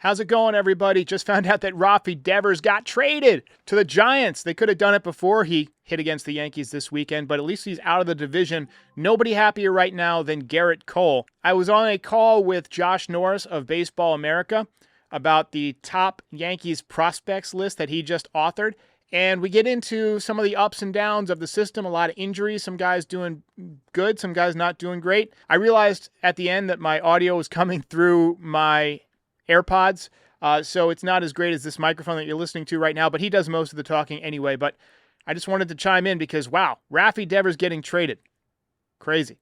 How's it going, everybody? Just found out that Rafi Devers got traded to the Giants. They could have done it before he hit against the Yankees this weekend, but at least he's out of the division. Nobody happier right now than Garrett Cole. I was on a call with Josh Norris of Baseball America about the top Yankees prospects list that he just authored, and we get into some of the ups and downs of the system, a lot of injuries, some guys doing good, some guys not doing great. I realized at the end that my audio was coming through my AirPods, so it's not as great as this microphone that you're listening to right now, but he does most of the talking anyway. But I just wanted to chime in because, wow, Rafi Devers getting traded. Crazy.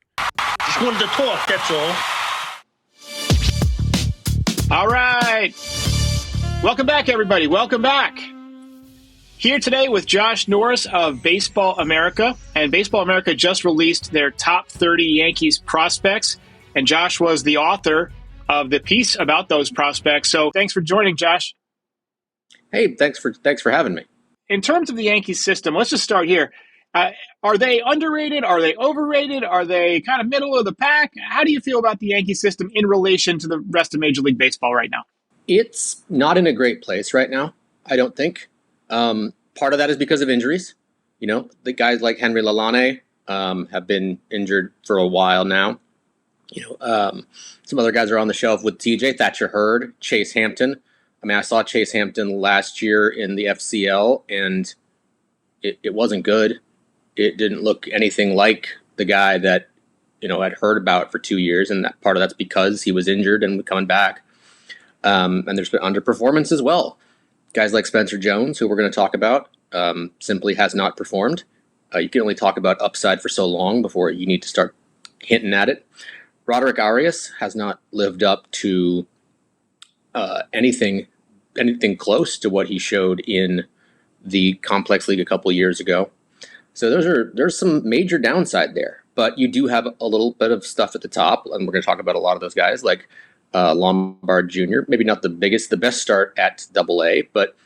Just wanted to talk, that's all. All right. Welcome back, everybody. Welcome back. Here today with Josh Norris of Baseball America. And Baseball America just released their top 30 Yankees prospects. And Josh was the author of the piece about those prospects. So thanks for joining, Josh. Hey, thanks for having me. In terms of the Yankees system, let's just start here. Are they underrated? Are they overrated? Are they kind of middle of the pack? How do you feel about the Yankee system in relation to the rest of Major League Baseball right now? It's not in a great place right now, I don't think. Part of that is because of injuries. You know, the guys like Henry Lalane have been injured for a while now. Some other guys are on the shelf with TJ, Thatcher Hurd, Chase Hampton. I mean, I saw Chase Hampton last year in the FCL, and it wasn't good. It didn't look anything like the guy that, I'd heard about for 2 years, and that part of that's because he was injured and coming back. And there's been underperformance as well. Guys like Spencer Jones, who we're going to talk about, simply has not performed. You can only talk about upside for so long before you need to start hinting at it. Roderick Arias has not lived up to anything close to what he showed in the Complex League a couple of years ago. So there's some major downside there. But you do have a little bit of stuff at the top, and we're going to talk about a lot of those guys, like Lombard Jr. Maybe not the best start at AA, but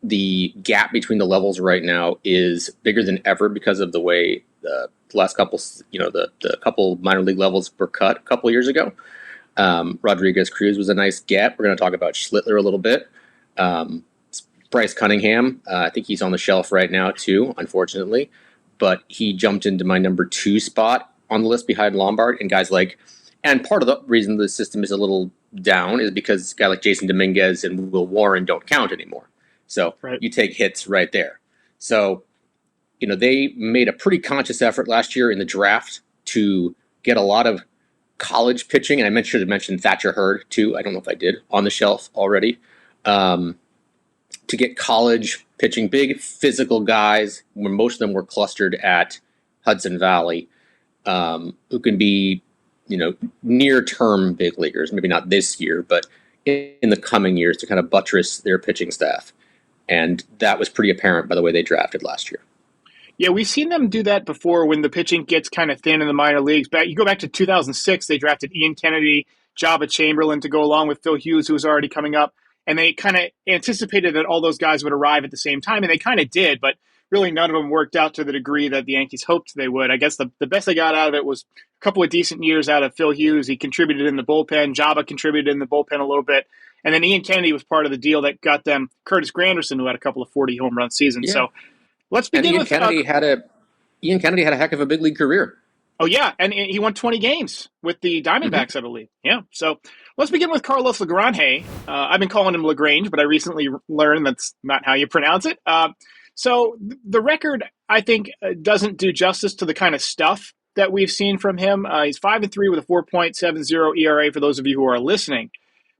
the gap between the levels right now is bigger than ever because of the way the last couple, the couple minor league levels were cut a couple years ago. Rodriguez-Cruz was a nice gap. We're going to talk about Schlittler a little bit. Bryce Cunningham, I think he's on the shelf right now too, unfortunately. But he jumped into my number 2 spot on the list behind Lombard. And part of the reason the system is a little down is because a guy like Jason Dominguez and Will Warren don't count anymore. So You take hits right there. So they made a pretty conscious effort last year in the draft to get a lot of college pitching. And I should have mentioned Thatcher Hurd, too. I don't know if I did, on the shelf already. To get college pitching, big physical guys, where most of them were clustered at Hudson Valley, who can be, near-term big leaguers. Maybe not this year, but in the coming years to kind of buttress their pitching staff. And that was pretty apparent by the way they drafted last year. Yeah, we've seen them do that before when the pitching gets kind of thin in the minor leagues. You go back to 2006, they drafted Ian Kennedy, Jabba Chamberlain to go along with Phil Hughes, who was already coming up. And they kind of anticipated that all those guys would arrive at the same time, and they kind of did, but really none of them worked out to the degree that the Yankees hoped they would. I guess the best they got out of it was a couple of decent years out of Phil Hughes. He contributed in the bullpen. Jabba contributed in the bullpen a little bit. And then Ian Kennedy was part of the deal that got them Curtis Granderson, who had a couple of 40 home run seasons. Yeah. So let's begin with Ian Kennedy had a heck of a big league career. Oh, yeah, and he won 20 games with the Diamondbacks, I believe. Yeah, so let's begin with Carlos Lagrange. I've been calling him Lagrange, but I recently learned that's not how you pronounce it. So the record, I think, doesn't do justice to the kind of stuff that we've seen from him. He's 5-3 with a 4.70 ERA for those of you who are listening.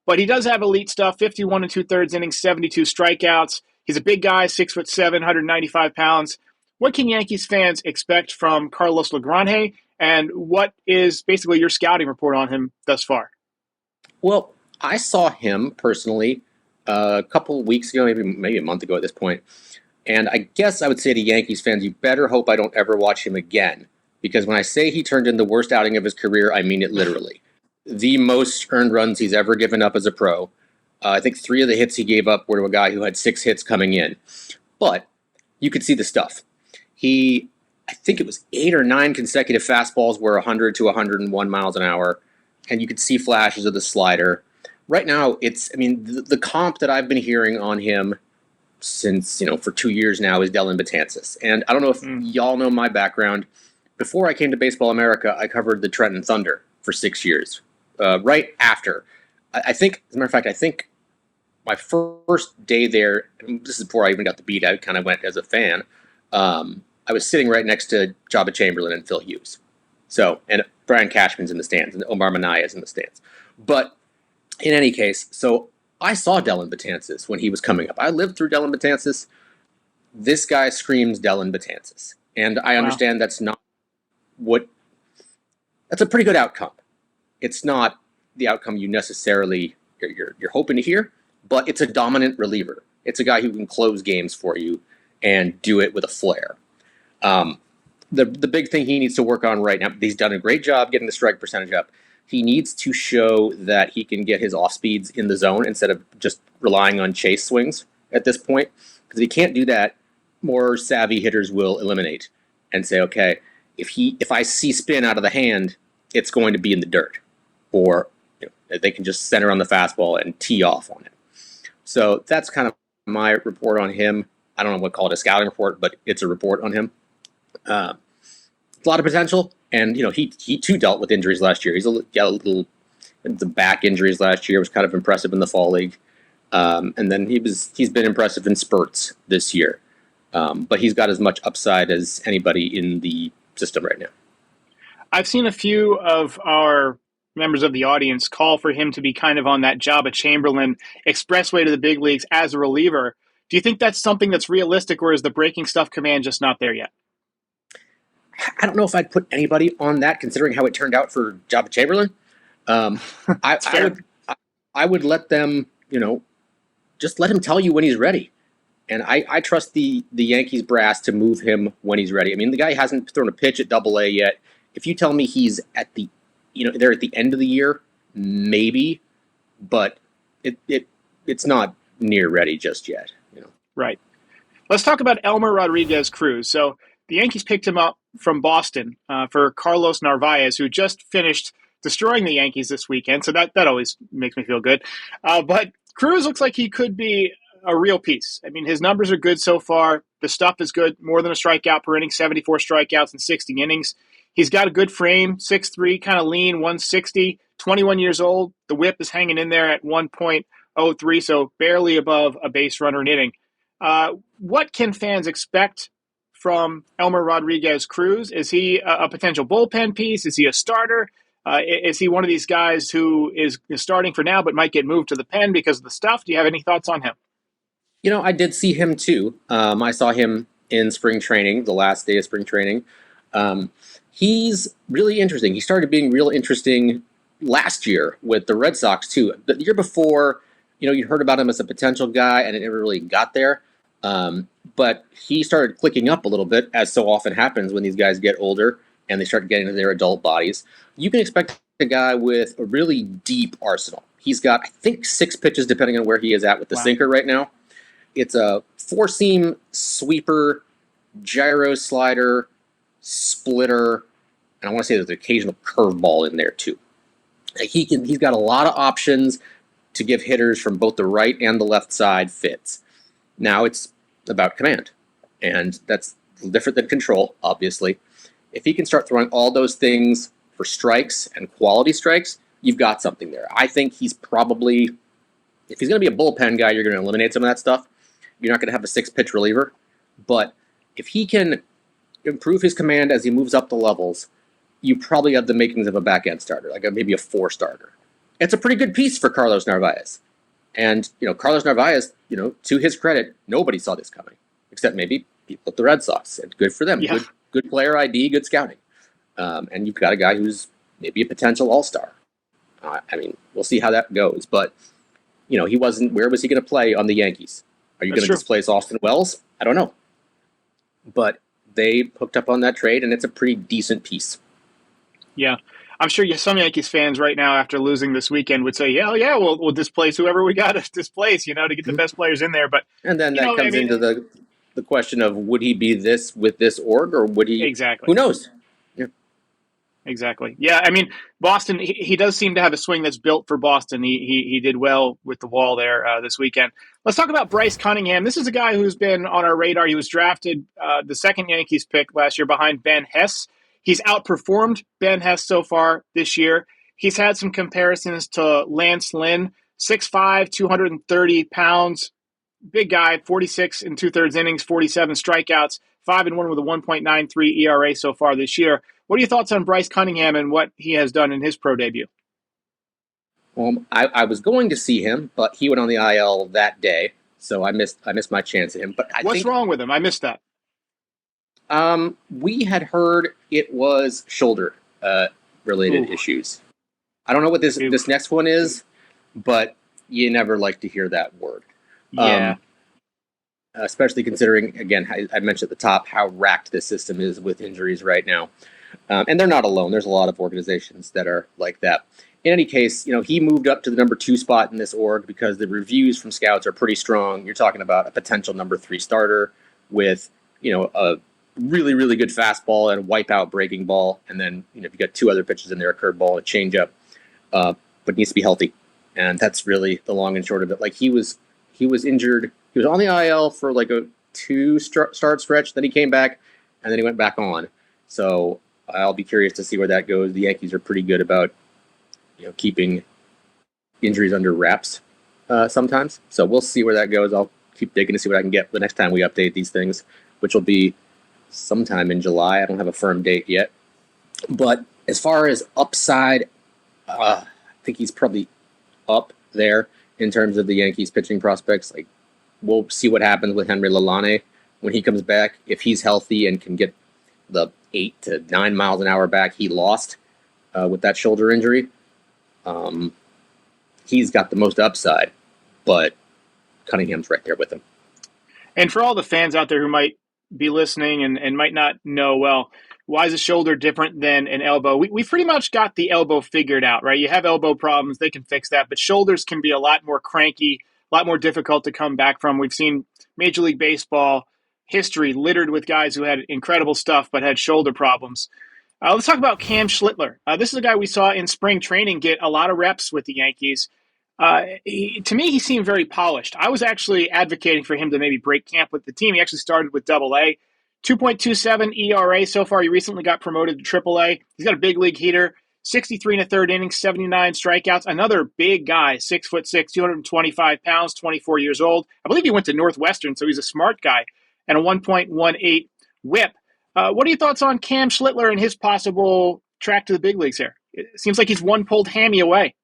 But he does have elite stuff, 51 2/3 innings, 72 strikeouts. He's a big guy, 6'7", 195 pounds. What can Yankees fans expect from Carlos Lagrange, and what is basically your scouting report on him thus far? Well, I saw him personally a couple of weeks ago, maybe a month ago at this point, and I guess I would say to Yankees fans, you better hope I don't ever watch him again, because when I say he turned in the worst outing of his career, I mean it literally. The most earned runs he's ever given up as a pro. I think 3 of the hits he gave up were to a guy who had 6 hits coming in. But you could see the stuff. I think it was 8 or 9 consecutive fastballs were 100 to 101 miles an hour, and you could see flashes of the slider. right now, the comp that I've been hearing on him since, for 2 years now is Dellin Betances. And I don't know if y'all know my background. Before I came to Baseball America, I covered the Trenton Thunder for 6 years. Right after. I think, as a matter of fact, I think my first day there, this is before I even got the beat, I kind of went as a fan. I was sitting right next to Jabba Chamberlain and Phil Hughes. And Brian Cashman's in the stands, and Omar Manaya's in the stands. But in any case, so I saw Dellin Betances when he was coming up. I lived through Dellin Betances. This guy screams Dellin Betances. And I understand that's not that's a pretty good outcome. It's not the outcome you necessarily you're hoping to hear, but it's a dominant reliever. It's a guy who can close games for you and do it with a flair. The big thing he needs to work on right now, he's done a great job getting the strike percentage up. He needs to show that he can get his off speeds in the zone instead of just relying on chase swings at this point. Because if he can't do that, more savvy hitters will eliminate and say, okay, if I see spin out of the hand, it's going to be in the dirt. Or they can just center on the fastball and tee off on it. So that's kind of my report on him. I don't know what to call it, a scouting report, but it's a report on him. A lot of potential, and he too dealt with injuries last year. The back injuries last year was kind of impressive in the fall league, and then he's been impressive in spurts this year. But he's got as much upside as anybody in the system right now. I've seen a few of our members of the audience call for him to be kind of on that Jabba Chamberlain expressway to the big leagues as a reliever. Do you think that's something that's realistic, or is the breaking stuff command just not there yet? I don't know if I'd put anybody on that, considering how it turned out for Jabba Chamberlain. I would let them, just let him tell you when he's ready. And I trust the Yankees brass to move him when he's ready. I mean, the guy hasn't thrown a pitch at Double-A yet. If you tell me he's at the, they're at the end of the year, maybe, but it's not near ready just yet. Right. Let's talk about Elmer Rodriguez-Cruz. So the Yankees picked him up from Boston for Carlos Narvaez, who just finished destroying the Yankees this weekend. So that always makes me feel good. But Cruz looks like he could be a real piece. I mean, his numbers are good so far. The stuff is good. More than a strikeout per inning, 74 strikeouts in 60 innings. He's got a good frame, 6'3", kind of lean, 160, 21 years old. The whip is hanging in there at 1.03, so barely above a base runner an inning. What can fans expect from Elmer Rodriguez-Cruz? Is he a potential bullpen piece? Is he a starter? Is he one of these guys who is starting for now but might get moved to the pen because of the stuff? Do you have any thoughts on him? I did see him too. I saw him in spring training, the last day of spring training. He's really interesting. He started being real interesting last year with the Red Sox too. The year before, you heard about him as a potential guy and it never really got there. But he started clicking up a little bit, as so often happens when these guys get older and they start getting into their adult bodies. You can expect a guy with a really deep arsenal. He's got, I think, 6 pitches, depending on where he is at with the sinker right now. It's a 4-seam sweeper, gyro slider, splitter, and I want to say there's an occasional curveball in there too. He's got a lot of options to give hitters from both the right and the left side fits. Now it's about command, and that's different than control, obviously. If he can start throwing all those things for strikes and quality strikes, you've got something there. I think he's probably, if he's going to be a bullpen guy, you're going to eliminate some of that stuff. You're not going to have a 6-pitch reliever, but if he can improve his command as he moves up the levels, you probably have the makings of a back-end starter, like maybe a 4 starter. It's a pretty good piece for Carlos Narvaez. And, Carlos Narvaez, to his credit, nobody saw this coming, except maybe people at the Red Sox. And good for them. Yeah. Good player ID, good scouting. And you've got a guy who's maybe a potential all-star. We'll see how that goes. But, he wasn't, where was he going to play on the Yankees? Are you going to displace Austin Wells? I don't know. But they hooked up on that trade, and it's a pretty decent piece. Yeah. I'm sure some Yankees fans right now, after losing this weekend, would say, yeah, we'll displace whoever we got to displace, to get the best players in there. But and then that comes into the question of, would he be this with this org, or would he? Exactly. Who knows? Yeah. Exactly. Yeah, I mean, Boston, he does seem to have a swing that's built for Boston. He did well with the wall there this weekend. Let's talk about Bryce Cunningham. This is a guy who's been on our radar. He was drafted the second Yankees pick last year behind Ben Hess. He's outperformed Ben Hess so far this year. He's had some comparisons to Lance Lynn, 6'5", 230 pounds, big guy, 46 and two-thirds innings, 47 strikeouts, 5-1 with a 1.93 ERA so far this year. What are your thoughts on Bryce Cunningham and what he has done in his pro debut? Well, I was going to see him, but he went on the IL that day, so I missed my chance at him. But What's wrong with him? I missed that. We had heard it was shoulder related issues. I don't know what this next one is, but you never like to hear that word. Yeah. Especially considering, again, I mentioned at the top how racked this system is with injuries right now. And they're not alone. There's a lot of organizations that are like that. In any case, he moved up to the number 2 spot in this org because the reviews from scouts are pretty strong. You're talking about a potential number 3 starter with, a really, really good fastball and a wipeout breaking ball. And then, you've got 2 other pitches in there, a curveball and a changeup, but needs to be healthy. And that's really the long and short of it. Like he was injured. He was on the IL for like a 2-start stretch. Then he came back and then he went back on. So I'll be curious to see where that goes. The Yankees are pretty good about, keeping injuries under wraps sometimes. So we'll see where that goes. I'll keep digging to see what I can get the next time we update these things, which will be sometime in July. I don't have a firm date yet. But as far as upside, I think he's probably up there in terms of the Yankees pitching prospects. Like, we'll see what happens with Henry Lalane when he comes back. If he's healthy and can get the 8 to 9 miles an hour back he lost with that shoulder injury, he's got the most upside, but Cunningham's right there with him. And for all the fans out there who might be listening and might not know, well, why is a shoulder different than an elbow? We pretty much got the elbow figured out, right? You have elbow problems, they can fix that, but shoulders can be a lot more cranky, a lot more difficult to come back from. We've seen Major League Baseball history littered with guys who had incredible stuff but had shoulder problems. Let's talk about Cam Schlittler. This is a guy we saw in spring training get a lot of reps with the Yankees. To me, he seemed very polished. I was actually advocating for him to maybe break camp with the team. He actually started with Double-A. 2.27 ERA so far. He recently got promoted to Triple-A. He's got a big league heater, 63 and a third innings, 79 strikeouts. Another big guy, 6'6", 225 pounds, 24 years old. I believe he went to Northwestern, so he's a smart guy. And a 1.18 whip. What are your thoughts on Cam Schlittler and his possible track to the big leagues here? It seems like he's one pulled hammy away.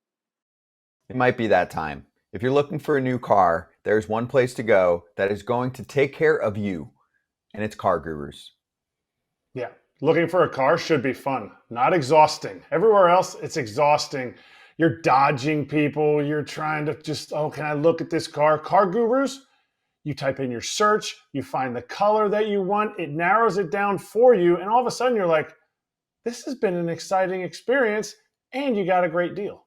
It might be that time. If you're looking for a new car, there's one place to go that is going to take care of you, and it's Car Gurus. Yeah, looking for a car should be fun, not exhausting. Everywhere else, it's exhausting. You're dodging people. You're trying to just, can I look at this car? Car Gurus, you type in your search, you find the color that you want, it narrows it down for you, and all of a sudden you're like, this has been an exciting experience, and you got a great deal.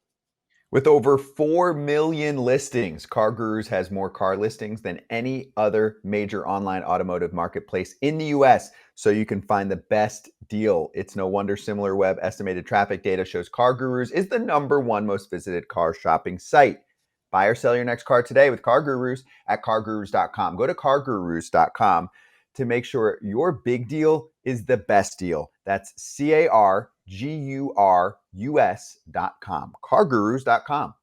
With over 4 million listings, Car Gurus has more car listings than any other major online automotive marketplace in the US, so you can find the best deal. It's no wonder SimilarWeb estimated traffic data shows Car Gurus is the #1 most visited car shopping site. Buy or sell your next car today with Car Gurus at cargurus.com. Go to cargurus.com to make sure your big deal is the best deal. That's cargurus.com. Cargurus.com.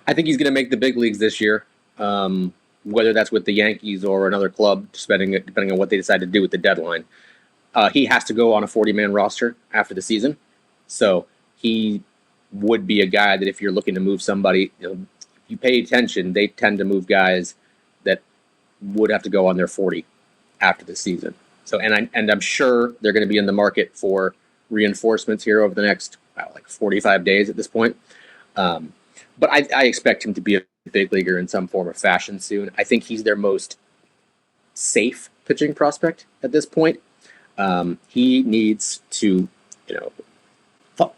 I think he's going to make the big leagues this year, whether that's with the Yankees or another club, depending on what they decide to do with the deadline. He has to go on a 40-man roster after the season, so he would be a guy that if you're looking to move somebody, if you pay attention, they tend to move guys that would have to go on their 40 after the season. So, and I'm sure they're going to be in the market for reinforcements here over the next 45 days at this point. But I expect him to be a big leaguer in some form or fashion soon. I think he's their most safe pitching prospect at this point. He needs to,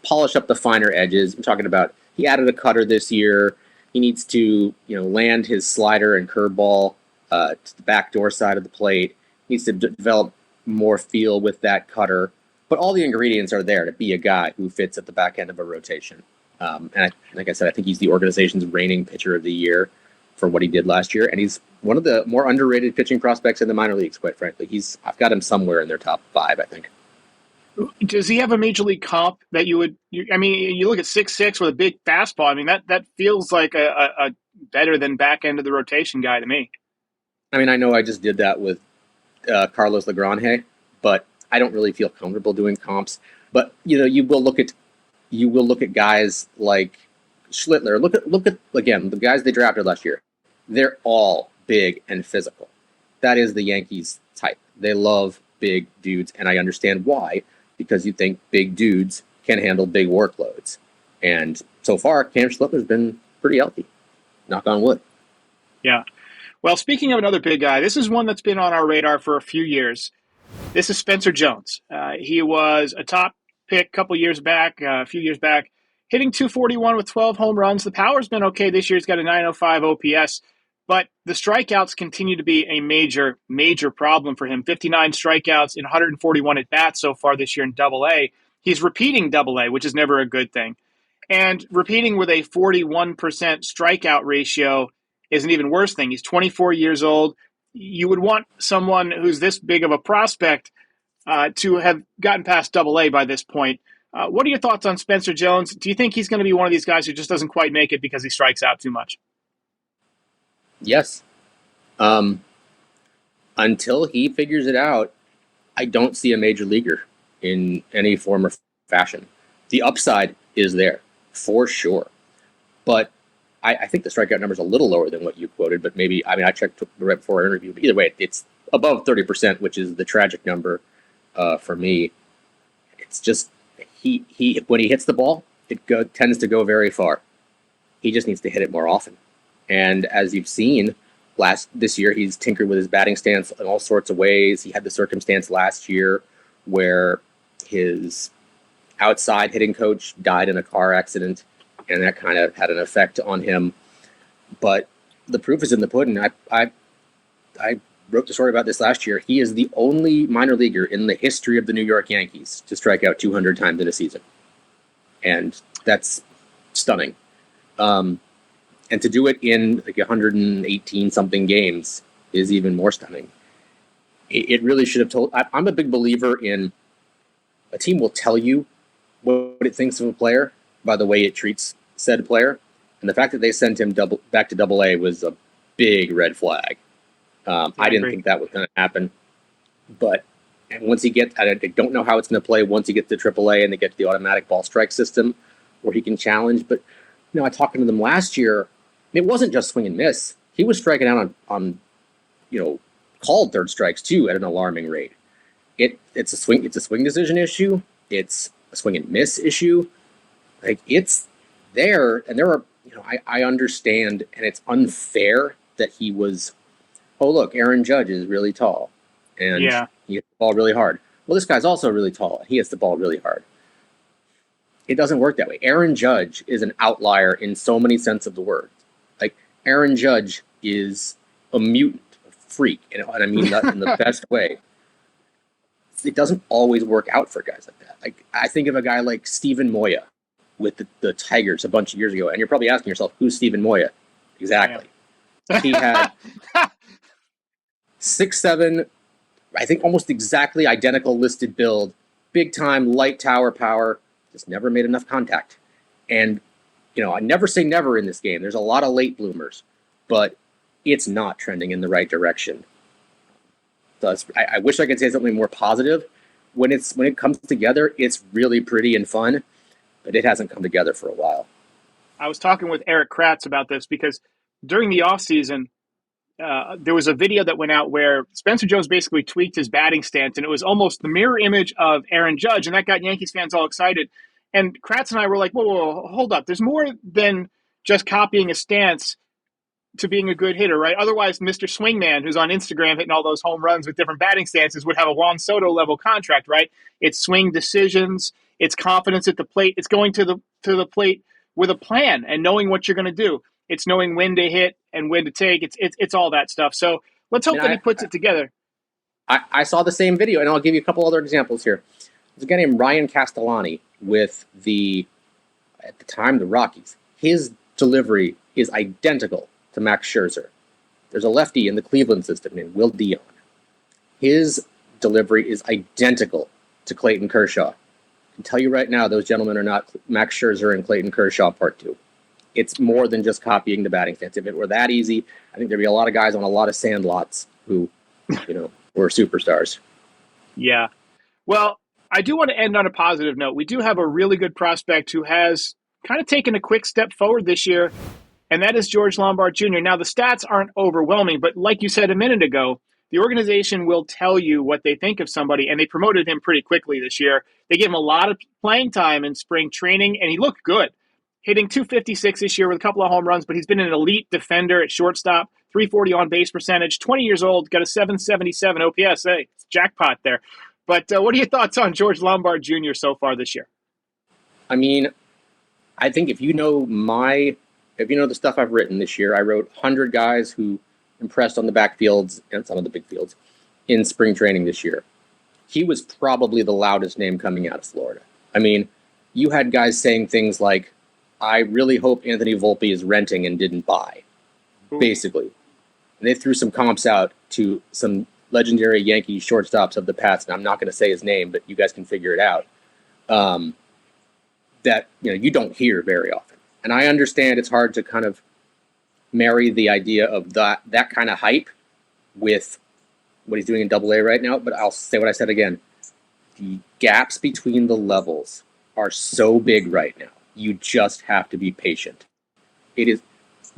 polish up the finer edges. I'm talking about he added a cutter this year. He needs to, land his slider and curveball to the backdoor side of the plate. He needs to develop more feel with that cutter. but all the ingredients are there to be a guy who fits at the back end of a rotation. Like I said, I think he's the organization's reigning pitcher of the year for what he did last year, and he's one of the more underrated pitching prospects in the minor leagues, quite frankly. I've got him somewhere in their top 5, I think. Does he have a major league comp that you look at 6'6" with a big fastball. I mean, that feels like a better than back end of the rotation guy to me. I mean, I know I just did that with Carlos Lagrange, but I don't really feel comfortable doing comps. But you will look at guys like Schlittler. Look at again the guys they drafted last year. They're all big and physical. That is the Yankees type. They love big dudes, and I understand why. Because you think big dudes can handle big workloads. And so far, Cam Schlittler's been pretty healthy. Knock on wood. Yeah. Well, speaking of another big guy, this is one that's been on our radar for a few years. This is Spencer Jones. He was a top pick a few years back, hitting .241 with 12 home runs. The power's been okay this year. He's got a .905 OPS. But the strikeouts continue to be a major, major problem for him. 59 strikeouts in 141 at-bats so far this year in Double-A. He's repeating Double-A, which is never a good thing. And repeating with a 41% strikeout ratio is an even worse thing. He's 24 years old. You would want someone who's this big of a prospect to have gotten past Double-A by this point. What are your thoughts on Spencer Jones? Do you think he's going to be one of these guys who just doesn't quite make it because he strikes out too much? Yes. Until he figures it out, I don't see a major leaguer in any form or fashion. The upside is there, for sure. But I think the strikeout number is a little lower than what you quoted, but maybe, I checked right before our interview, but either way, it's above 30%, which is the tragic number for me. It's just, he when he hits the ball, it tends to go very far. He just needs to hit it more often. And as you've seen, this year he's tinkered with his batting stance in all sorts of ways. He had the circumstance last year where his outside hitting coach died in a car accident, and that kind of had an effect on him. But the proof is in the pudding. I wrote the story about this last year. He is the only minor leaguer in the history of the New York Yankees to strike out 200 times in a season. And that's stunning. And to do it in like 118-something games is even more stunning. It really should have told. I'm a big believer in a team will tell you what it thinks of a player by the way it treats said player. And the fact that they sent him back to Double-A was a big red flag. I didn't think that was going to happen. But once he gets, I don't know how it's going to play once he gets to Triple-A and they get to the automatic ball strike system where he can challenge. But I talked to them last year. It wasn't just swing and miss. He was striking out on called third strikes too at an alarming rate. It's a swing decision issue. It's a swing and miss issue. Like, it's there, and there are, I understand, and it's unfair that he was, oh look, Aaron Judge is really tall, and he hits the ball really hard. Well, this guy's also really tall, and he hits the ball really hard. It doesn't work that way. Aaron Judge is an outlier in so many sense of the word. Like, Aaron Judge is a mutant, a freak, and I mean that in the best way. It doesn't always work out for guys like that. Like, I think of a guy like Steven Moya with the Tigers a bunch of years ago, and you're probably asking yourself, who's Steven Moya? Exactly. He had 6'7", I think almost exactly identical listed build, big time, light tower power, just never made enough contact. And, I never say never in this game. There's a lot of late bloomers, but it's not trending in the right direction. So I wish I could say something more positive. When it comes together, it's really pretty and fun, but it hasn't come together for a while. I was talking with Eric Kratz about this because during the offseason, there was a video that went out where Spencer Jones basically tweaked his batting stance, and it was almost the mirror image of Aaron Judge, and that got Yankees fans all excited. And Kratz and I were like, whoa, hold up. There's more than just copying a stance to being a good hitter, right? Otherwise, Mr. Swingman, who's on Instagram hitting all those home runs with different batting stances, would have a Juan Soto level contract, right? It's swing decisions, it's confidence at the plate, it's going to the plate with a plan and knowing what you're going to do. It's knowing when to hit and when to take. It's all that stuff. So let's hope that he puts it together. I saw the same video, and I'll give you a couple other examples here. There's a guy named Ryan Castellani with at the time, the Rockies. His delivery is identical to Max Scherzer. There's a lefty in the Cleveland system named Will Dion. His delivery is identical to Clayton Kershaw. I can tell you right now, those gentlemen are not Max Scherzer and Clayton Kershaw Part 2. It's more than just copying the batting stance. If it were that easy, I think there'd be a lot of guys on a lot of sand lots who, were superstars. Yeah. Well, I do want to end on a positive note. We do have a really good prospect who has kind of taken a quick step forward this year, and that is George Lombard Jr. Now, the stats aren't overwhelming, but like you said a minute ago, the organization will tell you what they think of somebody, and they promoted him pretty quickly this year. They gave him a lot of playing time in spring training, and he looked good, hitting .256 this year with a couple of home runs, but he's been an elite defender at shortstop, .340 on-base percentage, 20 years old, got a .777 OPS. Hey, it's jackpot there. But what are your thoughts on George Lombard Jr. so far this year? I mean, I think if you know the stuff I've written this year, I wrote 100 guys who impressed on the backfields and some of the big fields in spring training this year. He was probably the loudest name coming out of Florida. I mean, you had guys saying things like, I really hope Anthony Volpe is renting and didn't buy, basically. And they threw some comps out to some legendary Yankees shortstops of the past, and I'm not going to say his name, but you guys can figure it out, that you don't hear very often. And I understand it's hard to kind of marry the idea of that kind of hype with what he's doing in AA right now, but I'll say what I said again. The gaps between the levels are so big right now. You just have to be patient. It is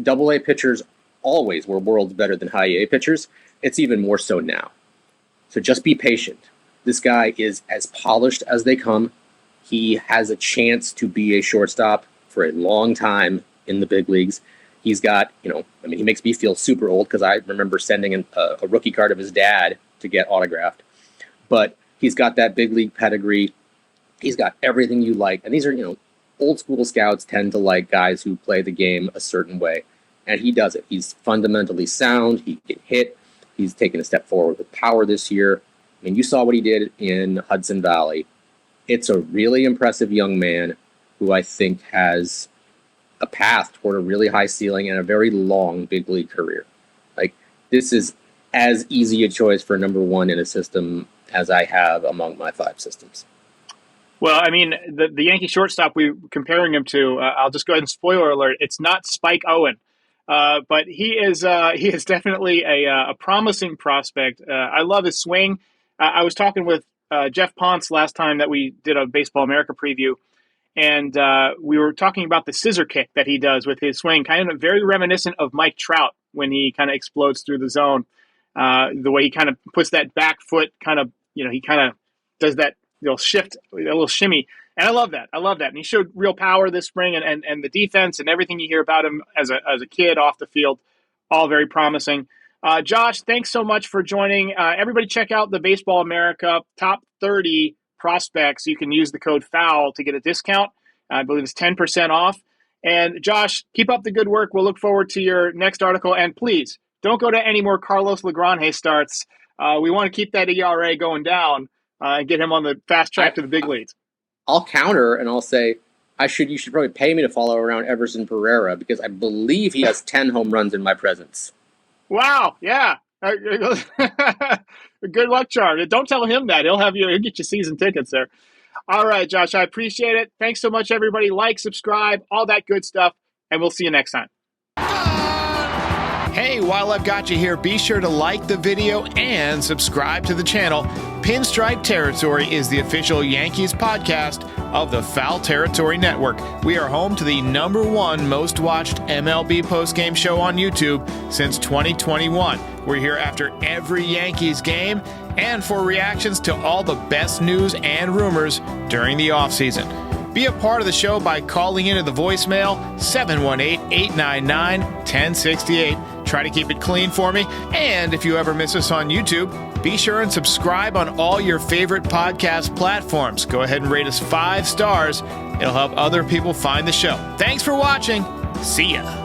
AA pitchers always were worlds better than high A pitchers. It's even more so now. So just be patient. This guy is as polished as they come. He has a chance to be a shortstop for a long time in the big leagues. He's got, he makes me feel super old because I remember sending a rookie card of his dad to get autographed. But he's got that big league pedigree. He's got everything you like. And these are, old school scouts tend to like guys who play the game a certain way. And he does it. He's fundamentally sound. He can hit. He's taken a step forward with power this year. I mean, you saw what he did in Hudson Valley. It's a really impressive young man who I think has a path toward a really high ceiling and a very long big league career. Like, this is as easy a choice for number one in a system as I have among my 5 systems. Well, I mean, the Yankee shortstop we're comparing him to, I'll just go ahead and spoiler alert, it's not Spike Owen. But he is definitely a promising prospect. I love his swing. I was talking with Jeff Ponce last time that we did a Baseball America preview, and we were talking about the scissor kick that he does with his swing, kind of very reminiscent of Mike Trout when he kind of explodes through the zone. The way he kind of puts that back foot, he kind of does that shift, a little shimmy. And I love that. And he showed real power this spring, and the defense and everything you hear about him as a kid off the field, all very promising. Josh, thanks so much for joining. Everybody check out the Baseball America Top 30 Prospects. You can use the code FOUL to get a discount. I believe it's 10% off. And Josh, keep up the good work. We'll look forward to your next article. And please, don't go to any more Carlos Lagrange starts. We want to keep that ERA going down and get him on the fast track to the big leagues. I'll counter and I'll say, you should probably pay me to follow around Everson Pereira because I believe he has 10 home runs in my presence. Wow. Yeah. Good luck, Charm. Don't tell him that. He'll get you season tickets there. All right, Josh, I appreciate it. Thanks so much, everybody. Like, subscribe, all that good stuff, and we'll see you next time. Hey, while I've got you here, be sure to like the video and subscribe to the channel. Pinstripe Territory is the official Yankees podcast of the Foul Territory Network. We are home to the #1 most watched MLB postgame show on YouTube since 2021. We're here after every Yankees game and for reactions to all the best news and rumors during the offseason. Be a part of the show by calling into the voicemail 718-899-1068. Try to keep it clean for me. And if you ever miss us on YouTube, be sure and subscribe on all your favorite podcast platforms. Go ahead and rate us 5 stars. It'll help other people find the show. Thanks for watching. See ya.